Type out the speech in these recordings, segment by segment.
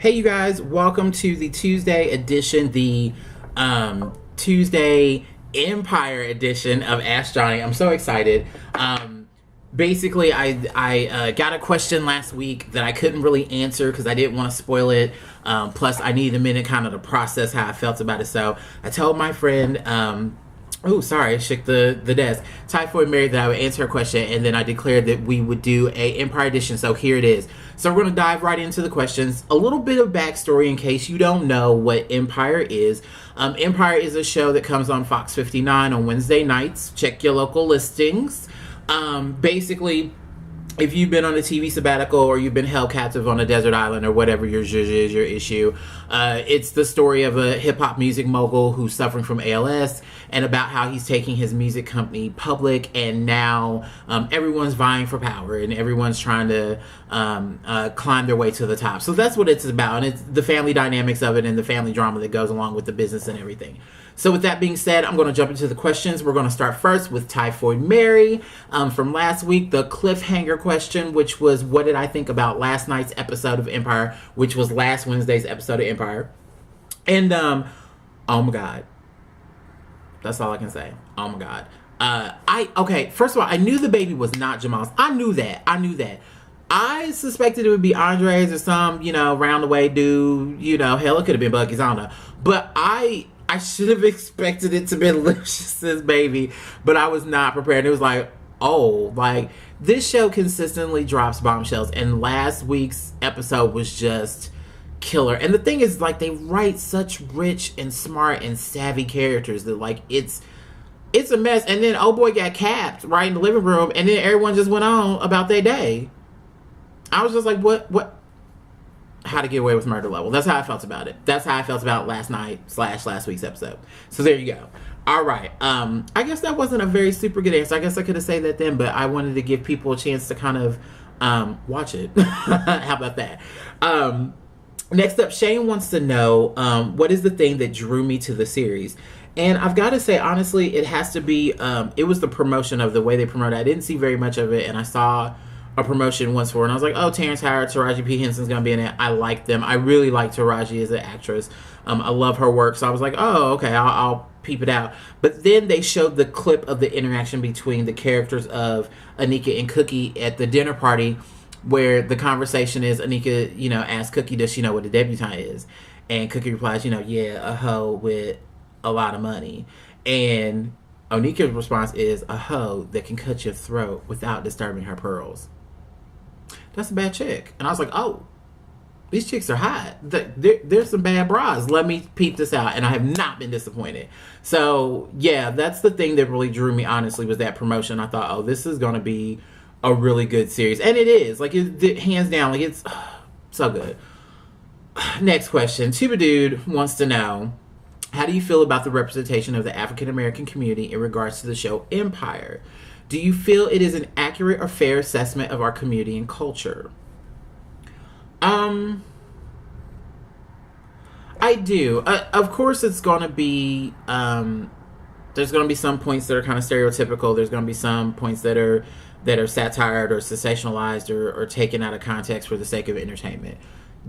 Hey, you guys, welcome to the Tuesday edition, the Tuesday Empire edition of Ask Johnny. I'm so excited. Basically, I got a question last week that I couldn't really answer because I didn't want to spoil it. Plus, I needed a minute kind of to process how I felt about it. So I told my friend, oh, sorry, I shook the desk. Typhoid Mary that I would answer her question, and then I declared that we would do a Empire edition. So here it is. So we're going to dive right into the questions. A little bit of backstory in case you don't know what Empire is. Empire is a show that comes on Fox 59 on Wednesday nights. Check your local listings. Basically, if you've been on a TV sabbatical or you've been held captive on a desert island or whatever your zhuzh is, your issue, it's the story of a hip-hop music mogul who's suffering from ALS and about how he's taking his music company public, and now everyone's vying for power and everyone's trying to climb their way to the top. So that's what it's about, and it's the family dynamics of it and the family drama that goes along with the business and everything. So with that being said, I'm going to jump into the questions. We're going to start first with Typhoid Mary from last week, the cliffhanger question, which was, what did I think about last night's episode of Empire, which was last Wednesday's episode of Empire. And, oh my God. That's all I can say. Oh my God. Okay, first of all, I knew the baby was not Jamal's. I knew that. I suspected it would be Andre's or some, round the way dude, hell, it could have been Bucky's, I don't know. But I should have expected it to be Lucious's baby, but I was not prepared. It was like, this show consistently drops bombshells, and last week's episode was just killer. And the thing is, they write such rich and smart and savvy characters that, it's a mess. And then old boy got capped right in the living room, and then everyone just went on about their day. I was just like, what? How to Get Away with Murder level. That's how I felt about it. That's how I felt about last night / last week's episode. So there you go. All right. I guess that wasn't a very super good answer. I guess I could have said that then, but I wanted to give people a chance to kind of watch it. How about that? Next up, Shane wants to know, what is the thing that drew me to the series? And I've got to say, honestly, it has to be, it was the promotion of the way they promoted it. I didn't see very much of it, and I saw a promotion once for it, and I was like, oh, Terrence Howard, Taraji P. Henson's gonna be in it. I like them. I really like Taraji as an actress. I love her work, so I was like, oh, okay, I'll peep it out. But then they showed the clip of the interaction between the characters of Anika and Cookie at the dinner party, where the conversation is Anika, asks Cookie, does she know what a debutante is? And Cookie replies, yeah, a hoe with a lot of money. And Onika's response is, a hoe that can cut your throat without disturbing her pearls. That's a bad chick. And I was like, oh, these chicks are hot. There's some bad bras. Let me peep this out. And I have not been disappointed. So, yeah, that's the thing that really drew me, honestly, was that promotion. I thought, oh, this is going to be a really good series. And it is. Hands down, it's so good. Next question. Tuba Dude wants to know, how do you feel about the representation of the African American community in regards to the show Empire? Do you feel it is an accurate or fair assessment of our community and culture? I do. Of course, it's going to be, there's going to be some points that are kind of stereotypical. There's going to be some points that are satirized or sensationalized or taken out of context for the sake of entertainment.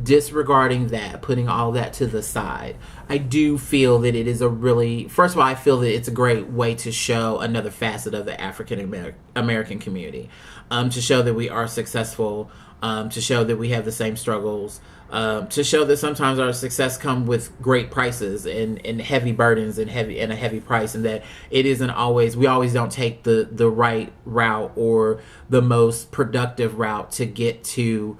Disregarding that, putting all that to the side, I do feel that it is first of all, I feel that it's a great way to show another facet of the African American community, to show that we are successful, to show that we have the same struggles, to show that sometimes our success comes with great prices and heavy burdens and a heavy price, and that it isn't always, we always don't take the right route or the most productive route to get to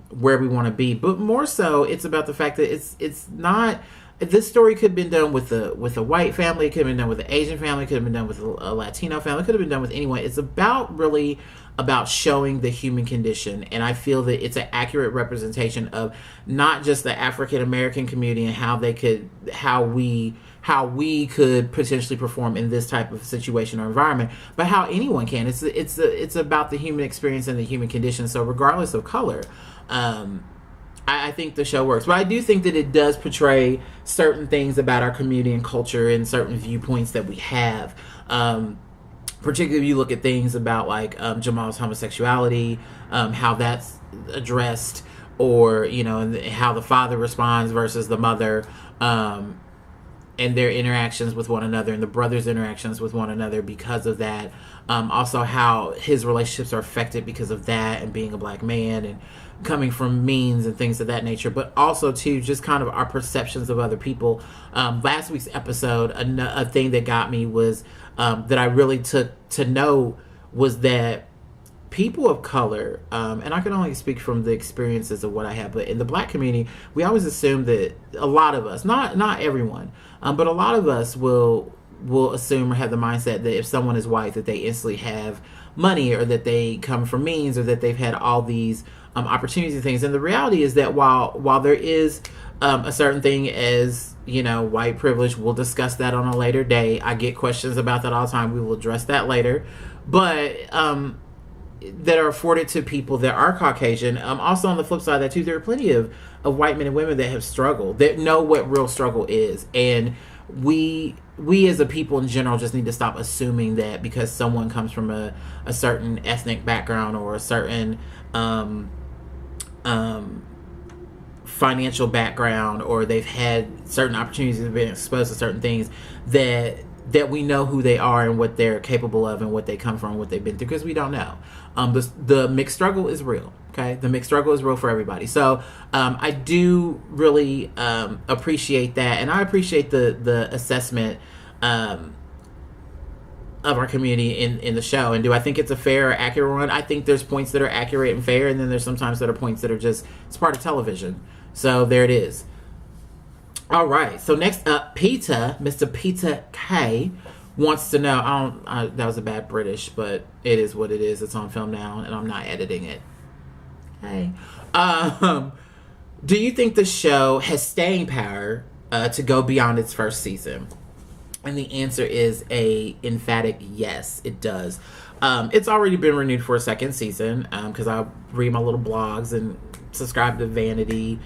where we want to be. But more so, it's about the fact that it's not, this story could have been done with a white family, it could have been done with an Asian family, it could have been done with a Latino family, it could have been done with anyone. It's really about showing the human condition, and I feel that it's an accurate representation of not just the African American community and how we could potentially perform in this type of situation or environment, but how anyone can. It's about the human experience and the human condition. So regardless of color, I think the show works. But I do think that it does portray certain things about our community and culture and certain viewpoints that we have. Particularly if you look at things about Jamal's homosexuality, how that's addressed, or and how the father responds versus the mother, and their interactions with one another, and the brothers' interactions with one another because of that. Also, how his relationships are affected because of that, and being a black man and coming from means and things of that nature. But also, too, just kind of our perceptions of other people. Last week's episode, a thing that got me was that I really took to know was that people of color, and I can only speak from the experiences of what I have, but in the black community, we always assume that a lot of us, not everyone, but a lot of us will assume or have the mindset that if someone is white, that they instantly have money, or that they come from means, or that they've had all these opportunities and things. And the reality is that while there is a certain thing as white privilege, we'll discuss that on a later day. I get questions about that all the time. We will address that later, but that are afforded to people that are Caucasian. Also, on the flip side of that too, there are plenty of white men and women that have struggled, that know what real struggle is. And we as a people in general just need to stop assuming that because someone comes from a certain ethnic background, or a certain financial background, or they've had certain opportunities, have been exposed to certain things, that we know who they are and what they're capable of and what they come from, what they've been through, because we don't know. The mixed struggle is real. Okay, the mixed struggle is real for everybody. So I do really appreciate that, and I appreciate the assessment of our community in the show. And do I think it's a fair or accurate one? I think there's points that are accurate and fair, and then there's sometimes that are points that are just, it's part of television. So there it is. All right, so next up, Mr. Peter K wants to know, that was a bad British, but it is what it is. It's on film now, and I'm not editing it. Okay. Do you think the show has staying power to go beyond its first season? And the answer is a emphatic yes, it does. It's already been renewed for a second season, because I read my little blogs and subscribe to Variety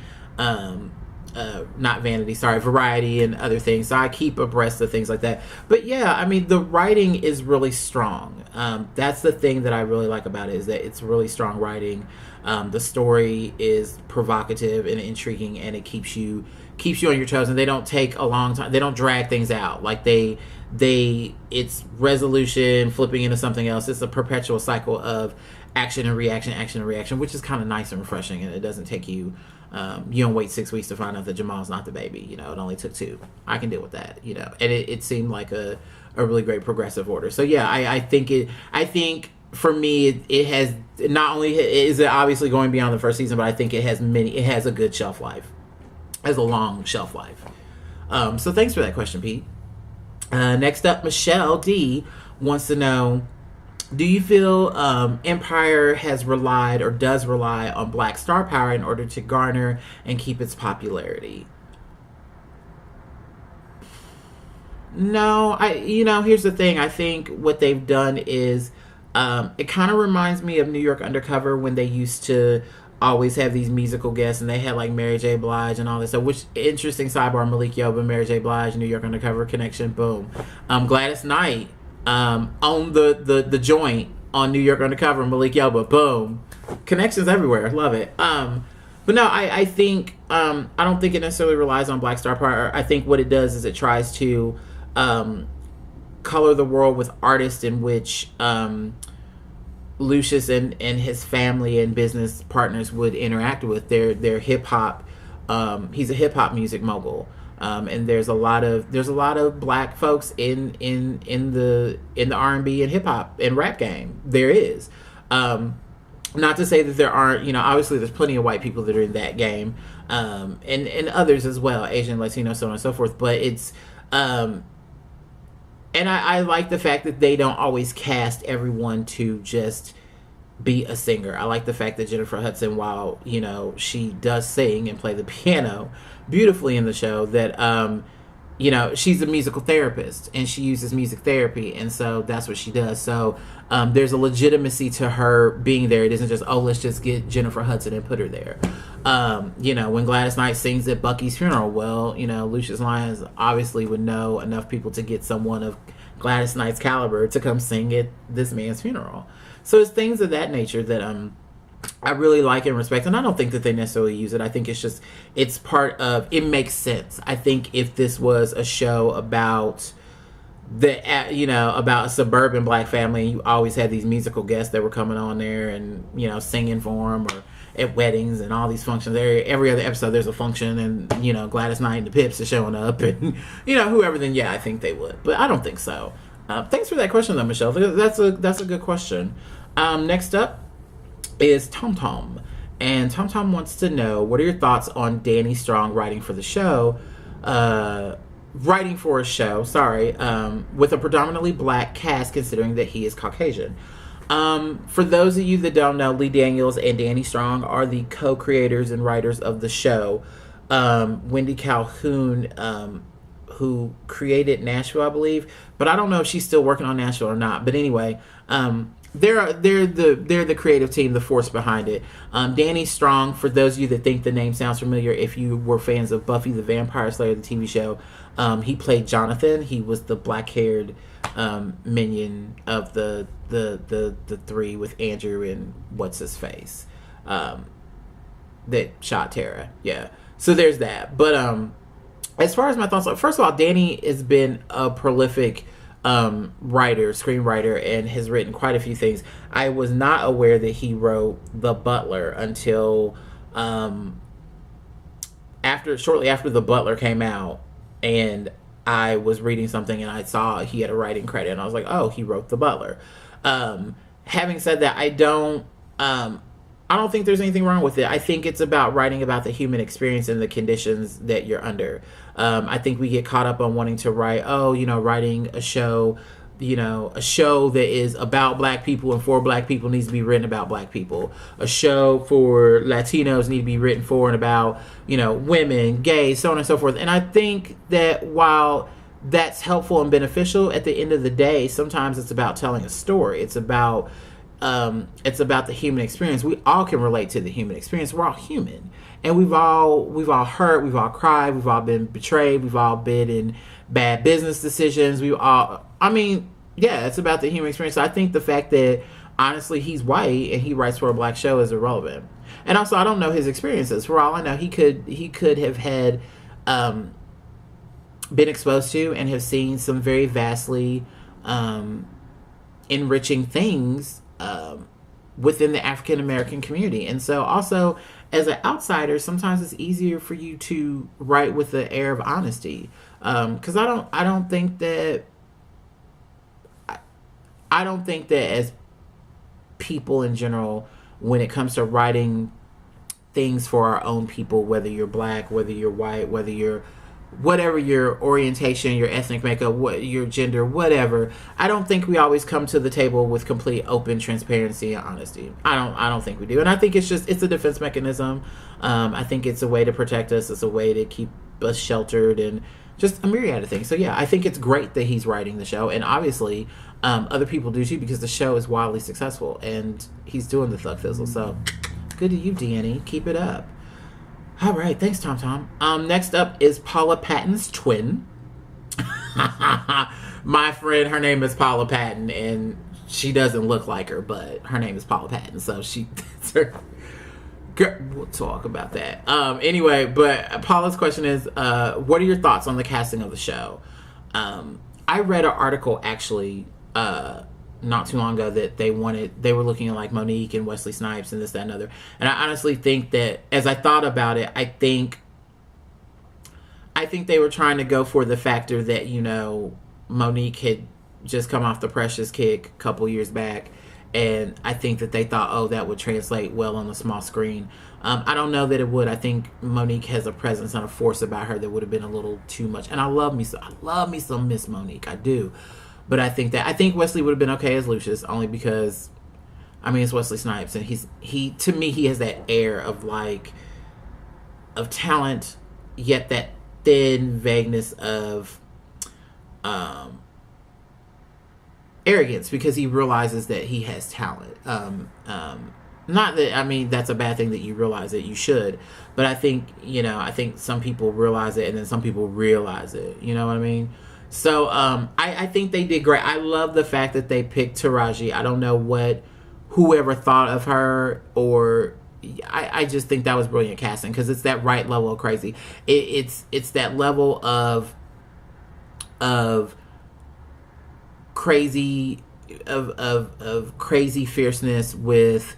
and other things. So I keep abreast of things like that. But yeah, I mean, the writing is really strong. That's the thing that I really like about it, is that it's really strong writing. The story is provocative and intriguing, and it keeps you on your toes. And they don't take a long time. They don't drag things out. Like it's resolution flipping into something else. It's a perpetual cycle of action and reaction, which is kind of nice and refreshing. And it doesn't take you. You don't wait 6 weeks to find out that Jamal's not the baby. It only took 2. I can deal with that. And it seemed like a really great progressive order. So yeah, I think for me, it has, not only is it obviously going beyond the first season, but I think it has a good shelf life. It has a long shelf life. So thanks for that question, Pete. Next up, Michelle D wants to know, do you feel Empire has relied or does rely on black star power in order to garner and keep its popularity? No, here's the thing. I think what they've done is, it kind of reminds me of New York Undercover, when they used to always have these musical guests, and they had like Mary J. Blige and all this. So, which interesting sidebar: Malik Yoba, Mary J. Blige, New York Undercover connection. Boom. Gladys Knight on the joint on New York Undercover. Malik Yoba. Boom. Connections everywhere. Love it. But no, I think I don't think it necessarily relies on black star power. I think what it does is it tries to color the world with artists in which Lucius and his family and business partners would interact with. Their hip hop. He's a hip hop music mogul, and there's a lot of black folks in the R&B and hip hop and rap game. There is. Not to say that there aren't, obviously there's plenty of white people that are in that game, and others as well, Asian, Latino, so on and so forth. But it's, and I like the fact that they don't always cast everyone to just be a singer. I like the fact that Jennifer Hudson, while, she does sing and play the piano beautifully in the show, that, she's a musical therapist and she uses music therapy. And so that's what she does. So there's a legitimacy to her being there. It isn't just, let's just get Jennifer Hudson and put her there. When Gladys Knight sings at Bucky's funeral, well, Lucius Lyons obviously would know enough people to get someone of Gladys Knight's caliber to come sing at this man's funeral. So it's things of that nature that I really like and respect, and I don't think that they necessarily use it. I think it's just, it's part of, it makes sense. I think if this was a show about about a suburban black family, you always had these musical guests that were coming on there and, singing for them, or at weddings and all these functions. Every other episode there's a function, and, Gladys Knight and the Pips are showing up, and, whoever, then yeah, I think they would. But I don't think so. Thanks for that question though, Michelle. That's a good question. Next up is Tom Tom. And Tom Tom wants to know, what are your thoughts on Danny Strong writing for a show, with a predominantly black cast, considering that he is Caucasian? For those of you that don't know, Lee Daniels and Danny Strong are the co-creators and writers of the show. Wendy Calhoun, who created Nashville, I believe, but I don't know if she's still working on Nashville or not. But anyway, they're the creative team, the force behind it. Danny Strong, for those of you that think the name sounds familiar, if you were fans of Buffy the Vampire Slayer, the TV show, he played Jonathan. He was the black-haired minion of the three, with Andrew and what's his face, that shot Tara. Yeah. So there's that. But as far as my thoughts, first of all, Danny has been a prolific writer, screenwriter, and has written quite a few things. I was not aware that he wrote The Butler until shortly after The Butler came out, and I was reading something and I saw he had a writing credit, and I was like, oh, he wrote The Butler. Having said that, I don't think there's anything wrong with it. I think it's about writing about the human experience and the conditions that you're under. I think we get caught up on wanting to write, writing a show, a show that is about black people and for black people needs to be written about black people. A show for Latinos need to be written for and about, women, gays, so on and so forth. And I think that while that's helpful and beneficial, at the end of the day, sometimes it's about telling a story. It's about the human experience. We all can relate to the human experience. We're all human, and we've all hurt, we've all cried, we've all been betrayed, we've all been in bad business decisions. It's about the human experience. So I think the fact that, honestly, he's white and he writes for a black show is irrelevant. And also, I don't know his experiences. For all I know, he could have had been exposed to and have seen some very vastly enriching things within the African American community. And so also, as an outsider, sometimes it's easier for you to write with an air of honesty, because I don't think that as people in general, when it comes to writing things for our own people, whether you're black, whether you're white, whether you're whatever your orientation, your ethnic makeup, what your gender, whatever, I don't think we always come to the table with complete open transparency and honesty. I don't think we do. And I think it's a defense mechanism. I think it's a way to protect us. It's a way to keep us sheltered, and just a myriad of things. So yeah, I think it's great that he's writing the show, and obviously other people do too, because the show is wildly successful and he's doing the Thug Fizzle. So good to you, Danny. Keep it up. All right, thanks, Tom Tom. Next up is Paula Patton's twin. My friend, her name is Paula Patton, and she doesn't look like her, but her name is Paula Patton, so that's her. We'll talk about that. Anyway, but Paula's question is, what are your thoughts on the casting of the show? I read an article, actually, not too long ago, that they were looking at like Monique and Wesley Snipes and this, that, and other. And I honestly think that, as I thought about it, I think they were trying to go for the factor that, Monique had just come off the Precious kick a couple years back. And I think that they thought, that would translate well on the small screen. I don't know that it would. I think Monique has a presence and a force about her that would have been a little too much. And I love me some Miss Monique. I do. But I think Wesley would have been okay as Lucius, only because, it's Wesley Snipes, and he to me, he has that air of talent, yet that thin vagueness of arrogance, because he realizes that he has talent. Not that, that's a bad thing that you realize it. You should. But I think some people realize it, and then some people realize it. You know what I mean? So I think they did great. I love the fact that they picked Taraji. I don't know what whoever thought of her, or I just think that was brilliant casting because it's that right level of crazy. It's that level of crazy of crazy fierceness with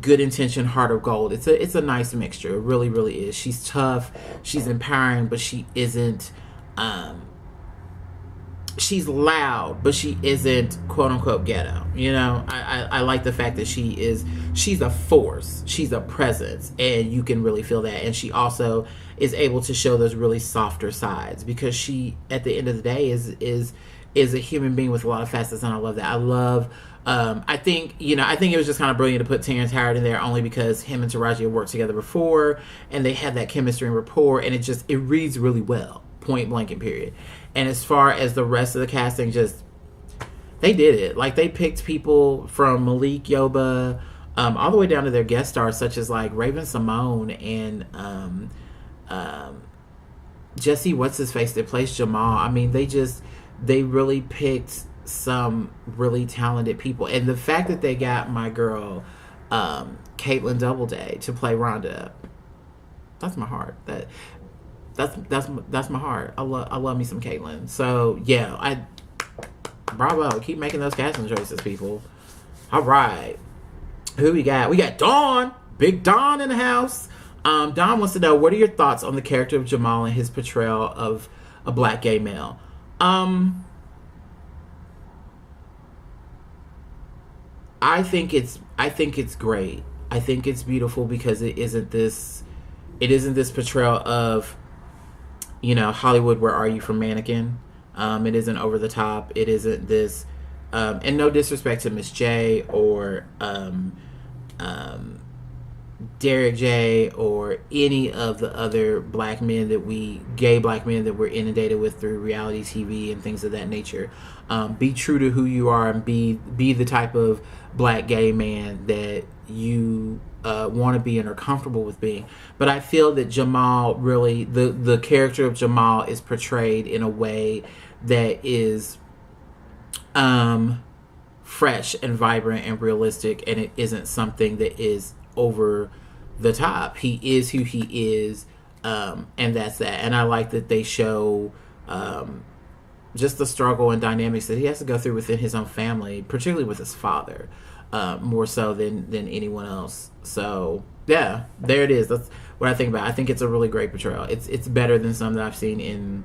good intention, heart of gold. It's a nice mixture. It really, really is. She's tough, she's empowering, but she isn't she's loud, but she isn't quote unquote ghetto. You know, I like the fact that she's a force, she's a presence, and you can really feel that. And she also is able to show those really softer sides because she, at the end of the day, is a human being with a lot of facets, and I love that. I love. I think it was just kind of brilliant to put Terrence Howard in there only because him and Taraji had worked together before, and they had that chemistry and rapport, and it reads really well, point blank and period. And as far as the rest of the casting, just they did it. Like, they picked people from Malik Yoba, all the way down to their guest stars such as like Raven Simone and Jesse what's his face that plays Jamal. I mean, they really picked some really talented people, and the fact that they got my girl Caitlin Doubleday to play Rhonda, that's my heart. That's my heart. I love me some Caitlin. So yeah, bravo. Keep making those casting choices, people. All right, who we got? We got Dawn, Big Dawn in the house. Dawn wants to know, what are your thoughts on the character of Jamal and his portrayal of a black gay male? I think it's great. I think it's beautiful because it isn't this portrayal of, you know, Hollywood, where are you from Mannequin. It isn't over the top. It isn't this, and no disrespect to Miss J or Derek J or any of the other gay black men that we're inundated with through reality TV and things of that nature. Be true to who you are and be the type of black gay man that you want to be and are comfortable with being. But I feel that Jamal really, the character of Jamal is portrayed in a way that is fresh and vibrant and realistic, and it isn't something that is over the top. He is who he is, and that's that. And I like that they show just the struggle and dynamics that he has to go through within his own family, particularly with his father, more so than anyone else. So yeah, there it is. That's what I think about it. I think it's a really great portrayal. It's better than some that I've seen in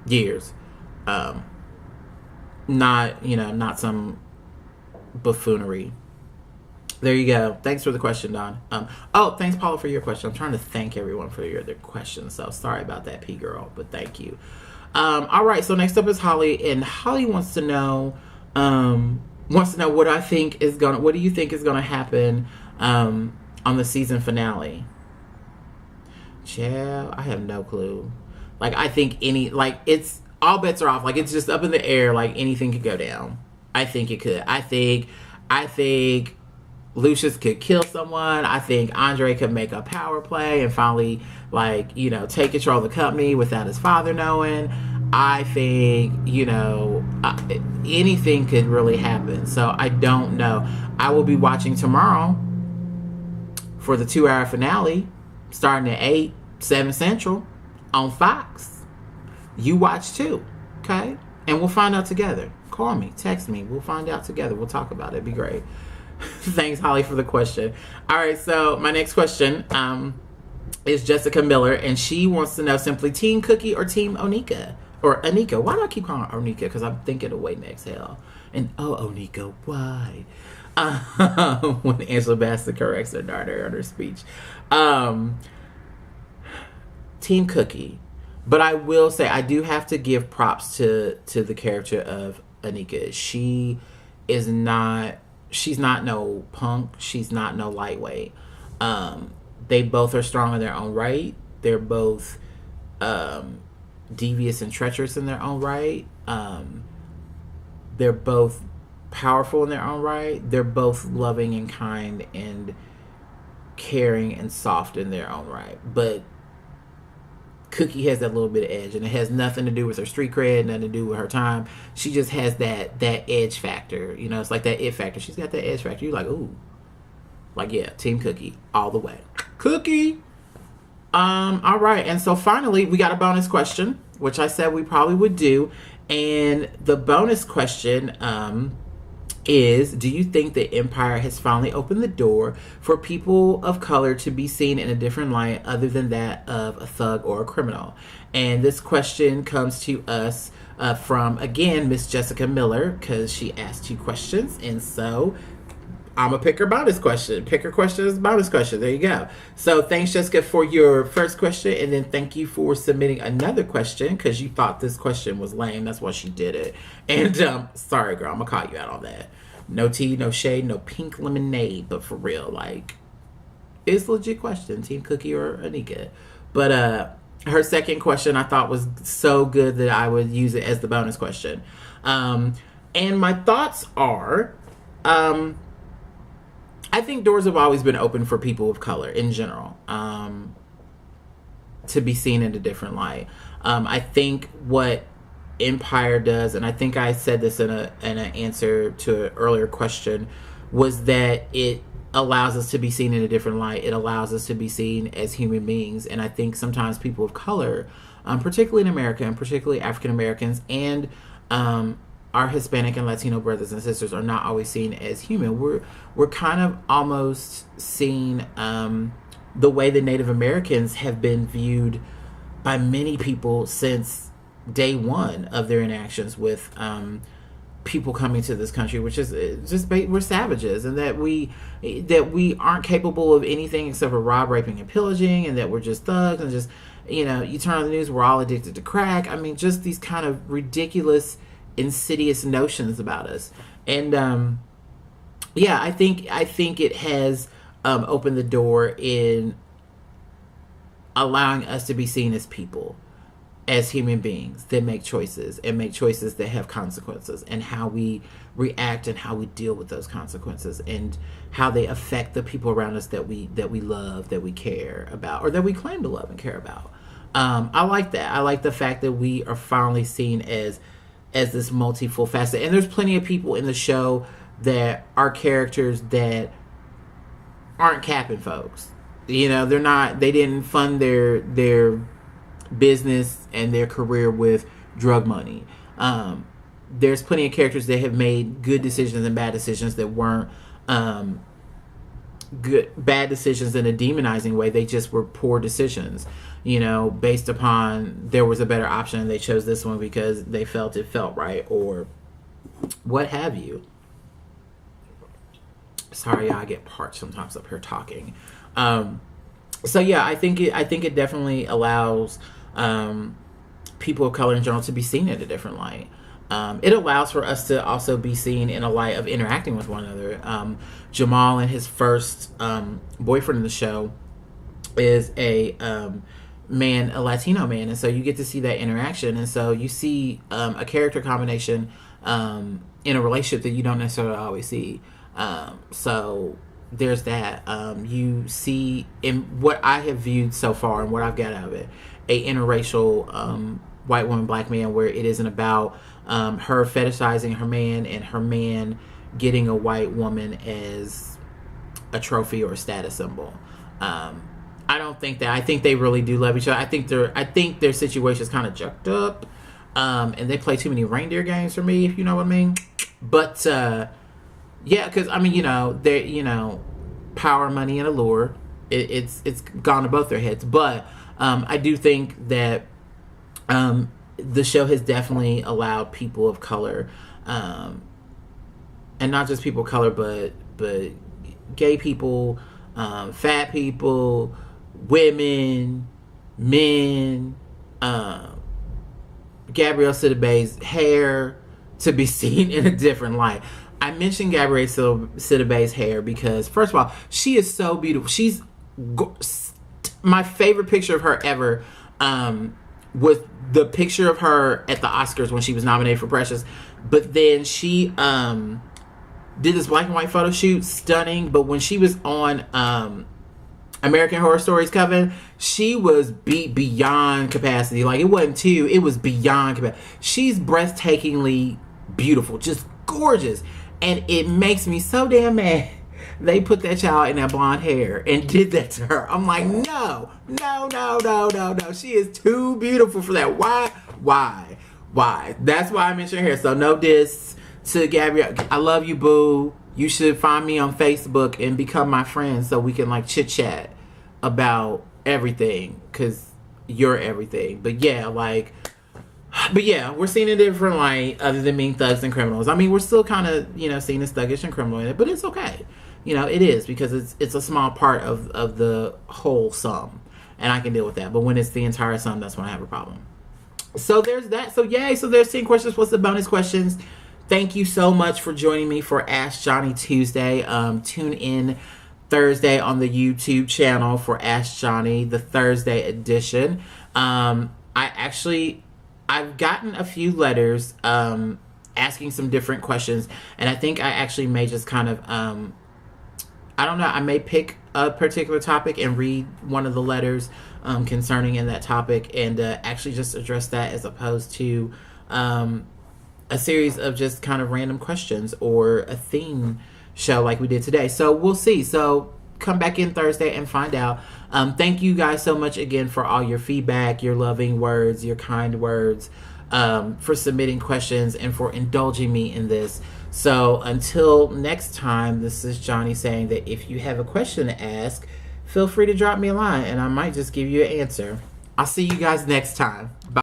years. Not some buffoonery. There you go. Thanks for the question, Don. Thanks, Paula, for your question. I'm trying to thank everyone for their questions, so sorry about that, P girl, but thank you. All right, so next up is Holly, and Holly wants to know what do you think is gonna happen on the season finale? Child, I have no clue. Like, I think it's all bets are off. Like, it's just up in the air. Like, anything could go down. I think it could. I think Lucius could kill someone. I think Andre could make a power play and finally, take control of the company without his father knowing. I think, anything could really happen. So I don't know. I will be watching tomorrow for the 2-hour finale, starting at 8, 7 Central on Fox. You watch too, okay? And we'll find out together. Call me, text me. We'll find out together. We'll talk about it. It'd be great. Thanks, Holly, for the question. All right, so my next question is Jessica Miller, and she wants to know simply Team Cookie or Team Onika? Or Anika. Why do I keep calling her Onika? Because I'm thinking of Wait and Exhale. And, Onika, why? When Angela Bassett corrects her daughter on her speech. Team Cookie. But I will say, I do have to give props to the character of Anika. She's not no punk. She's not no lightweight. They both are strong in their own right. They're both devious and treacherous in their own right. They're both powerful in their own right. They're both loving and kind and caring and soft in their own right. But Cookie has that little bit of edge, and it has nothing to do with her street cred, nothing to do with her time. She just has that edge factor. You know, it's like that it factor. She's got that edge factor. You're like, ooh, like, yeah, Team Cookie all the way. Cookie. All right, and so finally we got a bonus question, which I said we probably would do, and the bonus question is, do you think that Empire has finally opened the door for people of color to be seen in a different light other than that of a thug or a criminal? And this question comes to us from, again, Miss Jessica Miller, because she asked 2 questions, and so I'm going to pick her bonus question. Pick her question as bonus question. There you go. So thanks, Jessica, for your first question. And then thank you for submitting another question because you thought this question was lame. That's why she did it. And sorry, girl, I'm going to call you out on that. No tea, no shade, no pink lemonade. But for real, like, it's a legit question. Team Cookie or Anika. But her second question I thought was so good that I would use it as the bonus question. And my thoughts are... I think doors have always been open for people of color in general to be seen in a different light. I think what Empire does, and I think I said this in an answer to an earlier question, was that it allows us to be seen in a different light. It allows us to be seen as human beings. And I think sometimes people of color, particularly in America, and particularly African Americans, and our Hispanic and Latino brothers and sisters are not always seen as human. We're kind of almost seen the way the Native Americans have been viewed by many people since day one of their interactions with people coming to this country, which is just we're savages, and that we aren't capable of anything except for rob, raping, and pillaging, and that we're just thugs, and just, you know, you turn on the news, we're all addicted to crack. I mean, just these kind of ridiculous, insidious notions about us. And yeah, I think it has opened the door in allowing us to be seen as people, as human beings that make choices, and make choices that have consequences, and how we react and how we deal with those consequences, and how they affect the people around us that we love, that we care about, or that we claim to love and care about. I like that. I like the fact that we are finally seen as this multiple facet. And there's plenty of people in the show that are characters that aren't capping folks. You know, they didn't fund their business and their career with drug money. There's plenty of characters that have made good decisions and bad decisions that weren't bad decisions in a demonizing way. They just were poor decisions, you know, based upon there was a better option and they chose this one because they felt it felt right, or what have you. Sorry, y'all, I get parched sometimes up here talking. So yeah, I think it definitely allows people of color in general to be seen in a different light. It allows for us to also be seen in a light of interacting with one another. Jamal and his first boyfriend in the show is a Latino man, and so you get to see that interaction, and so you see a character combination in a relationship that you don't necessarily always see. So there's that. You see, in what I have viewed so far and what I've got out of it, a interracial white woman, black man, where it isn't about her fetishizing her man and her man getting a white woman as a trophy or a status symbol. I don't think that. I think they really do love each other. I think their situation is kind of jacked up, and they play too many reindeer games for me, if you know what I mean. But yeah, because I mean, they power, money, and allure. It's gone to both their heads. But I do think that the show has definitely allowed people of color, and not just people of color, but gay people, fat people, women, men, Gabrielle Sidibe's hair, to be seen in a different light. I mentioned Gabrielle Sidibe's hair because, first of all, she is so beautiful. She's my favorite picture of her ever was the picture of her at the Oscars when she was nominated for Precious. But then she did this black and white photo shoot, stunning. But when she was on American Horror Stories Coven, she was beat beyond capacity. Like, it wasn't 2, it was beyond capacity. She's breathtakingly beautiful, just gorgeous. And it makes me so damn mad they put that child in that blonde hair and did that to her. I'm like, no. She is too beautiful for that. Why? That's why I mentioned her hair. So no diss to Gabrielle. I love you, boo. You should find me on Facebook and become my friend so we can like chit chat about everything, because you're everything. But yeah, we're seeing a different light other than being thugs and criminals. I mean, we're still kind of, seeing as thuggish and criminal in it, but it's okay. It is, because it's a small part of the whole sum, and I can deal with that. But when it's the entire sum, that's when I have a problem. So there's that. So yay. So there's 10 questions. What's the bonus questions? Thank you so much for joining me for Ask Johnny Tuesday. Tune in Thursday on the YouTube channel for Ask Johnny, the Thursday edition. I've gotten a few letters asking some different questions, and I think I actually may just kind of, I don't know, I may pick a particular topic and read one of the letters concerning in that topic, and actually just address that, as opposed to a series of just kind of random questions or a theme show like we did today. So we'll see. So come back in Thursday and find out. Thank you guys so much again for all your feedback, your loving words, your kind words, for submitting questions and for indulging me in this. So until next time, this is Johnny saying that if you have a question to ask, feel free to drop me a line and I might just give you an answer. I'll see you guys next time. Bye.